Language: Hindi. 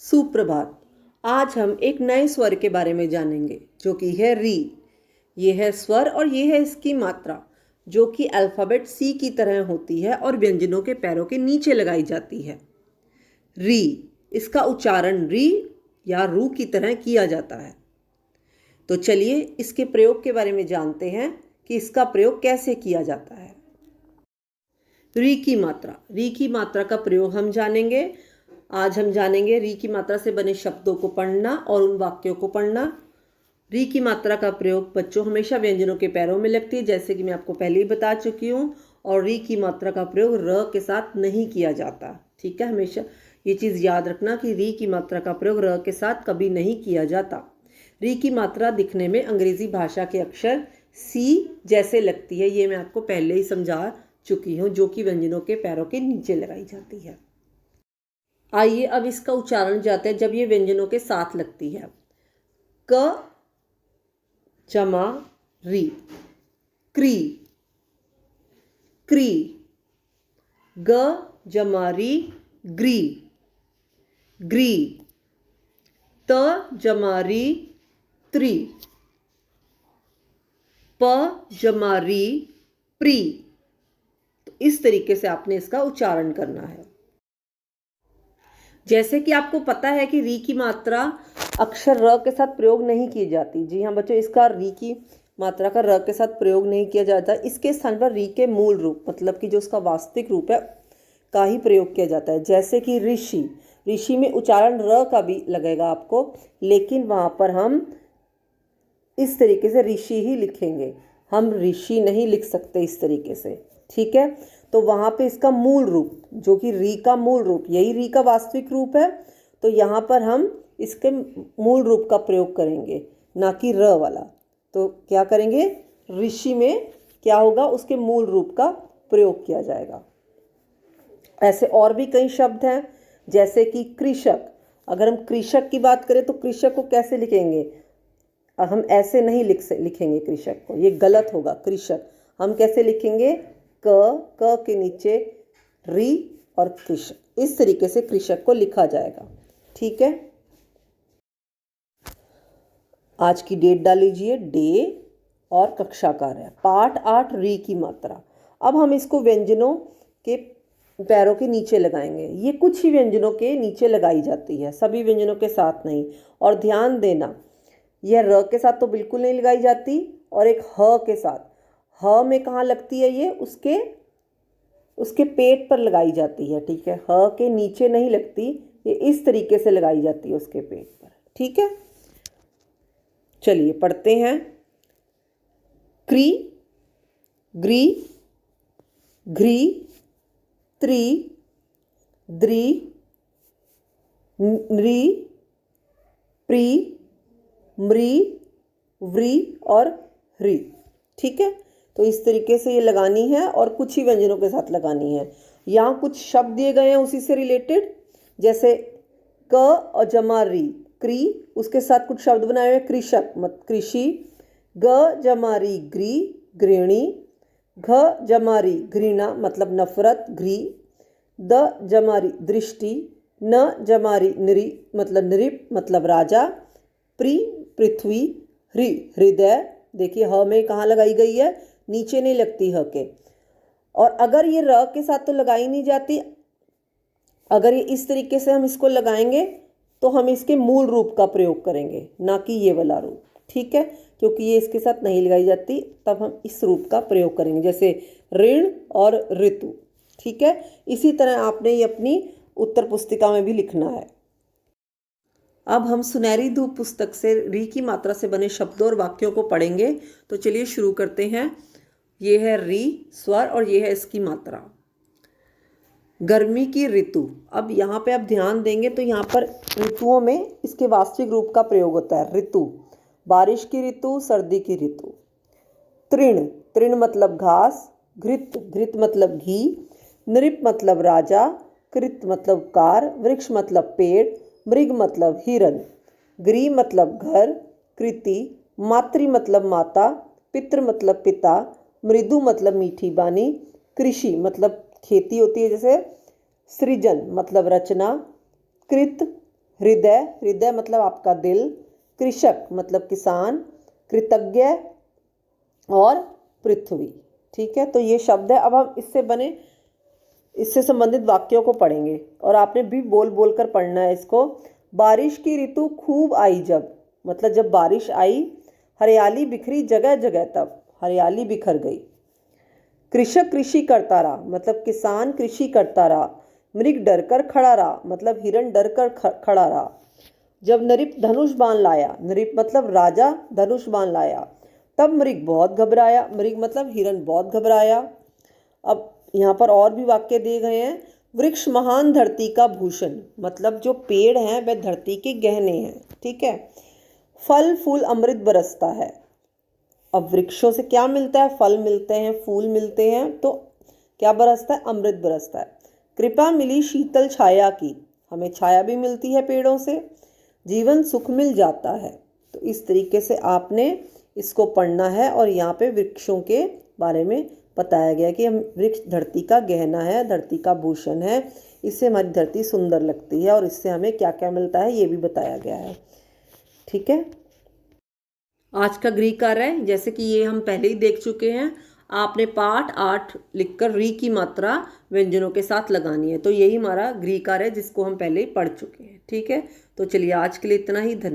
सुप्रभात। आज हम एक नए स्वर के बारे में जानेंगे जो कि है री। ये है स्वर और ये है इसकी मात्रा जो कि अल्फ़ाबेट सी की तरह होती है और व्यंजनों के पैरों के नीचे लगाई जाती है। री, इसका उच्चारण री या रू की तरह किया जाता है। तो चलिए इसके प्रयोग के बारे में जानते हैं कि इसका प्रयोग कैसे किया जाता है। री की मात्रा का प्रयोग हम जानेंगे। आज हम जानेंगे री की मात्रा से बने शब्दों को पढ़ना और उन वाक्यों को पढ़ना। री की मात्रा का प्रयोग बच्चों हमेशा व्यंजनों के पैरों में लगती है, जैसे कि मैं आपको पहले ही बता चुकी हूँ। और री की मात्रा का प्रयोग र के साथ नहीं किया जाता। ठीक है, हमेशा ये चीज़ याद रखना कि री की मात्रा का प्रयोग र के साथ कभी नहीं किया जाता। री की मात्रा दिखने में अंग्रेजी भाषा के अक्षर सी जैसे लगती है, ये मैं आपको पहले ही समझा चुकी हूँ, जो कि व्यंजनों के पैरों के नीचे लगाई जाती है। आइए अब इसका उच्चारण जाते हैं जब ये व्यंजनों के साथ लगती है। क जमा री, क्री, क्री। ग जमा री, ग्री, ग्री। त जमा री, त्री। प जमा री, प्री। तो इस तरीके से आपने इसका उच्चारण करना है। जैसे कि आपको पता है कि री की मात्रा अक्षर र के साथ प्रयोग नहीं की जाती। जी हाँ बच्चों, इसका री की मात्रा का र के साथ प्रयोग नहीं किया जाता। इसके स्थान पर री के मूल रूप, मतलब कि जो उसका वास्तविक रूप है, का ही प्रयोग किया जाता है। जैसे कि ऋषि, ऋषि में उच्चारण र का भी लगेगा आपको, लेकिन वहाँ पर हम इस तरीके से ऋषि ही लिखेंगे, हम ऋषि नहीं लिख सकते इस तरीके से। ठीक है, तो वहाँ पे इसका मूल रूप जो कि री का मूल रूप, यही री का वास्तविक रूप है, तो यहाँ पर हम इसके मूल रूप का प्रयोग करेंगे, ना कि र वाला। तो क्या करेंगे, ऋषि में क्या होगा, उसके मूल रूप का प्रयोग किया जाएगा। ऐसे और भी कई शब्द हैं, जैसे कि कृषक। अगर हम कृषक की बात करें तो कृषक को कैसे लिखेंगे, हम ऐसे नहीं लिखेंगे कृषक को, ये गलत होगा। कृषक हम कैसे लिखेंगे, क के नीचे री और कृषक, इस तरीके से कृषक को लिखा जाएगा। ठीक है, आज की डेट डाल लीजिए, डे और कक्षा कार्य पाठ 8 री की मात्रा। अब हम इसको व्यंजनों के पैरों के नीचे लगाएंगे। ये कुछ ही व्यंजनों के नीचे लगाई जाती है, सभी व्यंजनों के साथ नहीं। और ध्यान देना, यह र के साथ तो बिल्कुल नहीं लगाई जाती, और एक ह के साथ, ह में कहाँ लगती है, ये उसके पेट पर लगाई जाती है। ठीक है, ह के नीचे नहीं लगती, ये इस तरीके से लगाई जाती है उसके पेट पर। ठीक है, चलिए पढ़ते हैं। क्री, ग्री, घ्री, त्री, द्री, नृ, प्री, मृ, व्री और हृ। ठीक है, तो इस तरीके से ये लगानी है और कुछ ही व्यंजनों के साथ लगानी है। यहाँ कुछ शब्द दिए गए हैं उसी से रिलेटेड, जैसे क और जमा री, क्री, उसके साथ कुछ शब्द बनाए हुए, कृषक मत कृषि, ग जमा री, ग्री, गृहिणी, घ जमा री, घृणा मतलब नफरत, घृ, द जमा री, दृष्टि, न जमा री, नृ मतलब नृप मतलब राजा, प्री पृथ्वी, हृ हृदय। देखिए ह में कहाँ लगाई गई है, नीचे नहीं लगती ह के। और अगर ये र के साथ तो लगाई नहीं जाती, अगर ये इस तरीके से हम इसको लगाएंगे तो हम इसके मूल रूप का प्रयोग करेंगे, ना कि ये वाला रूप। ठीक है, क्योंकि ये इसके साथ नहीं लगाई जाती, तब हम इस रूप का प्रयोग करेंगे, जैसे ऋण और ऋतु। ठीक है, इसी तरह आपने ये अपनी उत्तर पुस्तिका में भी लिखना है। अब हम सुनहरी धूप पुस्तक से री की मात्रा से बने शब्दों और वाक्यों को पढ़ेंगे। तो चलिए शुरू करते हैं। ये है री स्वर और ये है इसकी मात्रा। गर्मी की ऋतु, अब यहाँ पे आप ध्यान देंगे तो यहाँ पर ऋतुओं में इसके वास्तविक रूप का प्रयोग होता है। ऋतु, बारिश की ऋतु, सर्दी की ऋतु। तृण, तृण मतलब घास, घृत, घृत मतलब घी, नृप मतलब राजा, कृत मतलब कार, वृक्ष मतलब पेड़, मृग मतलब हिरन, गृह मतलब घर, कृति, मातृ मतलब माता, पितृ मतलब पिता, मृदु मतलब मीठी बानी, कृषि मतलब खेती होती है जैसे, सृजन मतलब रचना, कृत हृदय, हृदय मतलब आपका दिल, कृषक मतलब किसान, कृतज्ञ और पृथ्वी। ठीक है, तो ये शब्द है। अब हम इससे संबंधित वाक्यों को पढ़ेंगे और आपने भी बोल बोल कर पढ़ना है इसको। बारिश की ऋतु खूब आई जब, मतलब जब बारिश आई, हरियाली बिखरी जगह जगह तब, हरियाली बिखर गई। कृषक कृषि करता रहा, मतलब किसान कृषि करता रहा। मृग डरकर खड़ा रहा, मतलब हिरण डरकर खड़ा रहा। जब नृप धनुष बाण लाया, नृप मतलब राजा धनुष बाण लाया, तब मृग बहुत घबराया, मृग मतलब हिरण बहुत घबराया। अब यहाँ पर और भी वाक्य दिए गए हैं। वृक्ष महान धरती का भूषण, मतलब जो पेड़ हैं वह धरती के गहने हैं। ठीक है, फल फूल अमृत बरसता है। अब वृक्षों से क्या मिलता है? फल मिलते हैं, फूल मिलते हैं, तो क्या बरसता है? अमृत बरसता है। कृपा मिली शीतल छाया की, हमें छाया भी मिलती है पेड़ों से। जीवन सुख मिल जाता है। तो इस तरीके से आपने इसको पढ़ना है और यहाँ पे वृक्षों के बारे में बताया गया कि हम वृक्ष धरती का गहना है, धरती का भूषण है, इससे हमारी धरती सुंदर लगती है और इससे हमें क्या क्या मिलता है ये भी बताया गया है। ठीक है, आज का गृह कार्य है, जैसे कि ये हम पहले ही देख चुके हैं। आपने पाठ 8 लिखकर री की मात्रा व्यंजनों के साथ लगानी है। तो यही हमारा गृह कार्य है जिसको हम पहले ही पढ़ चुके हैं। ठीक है, तो चलिए आज के लिए इतना ही। धन्यवाद।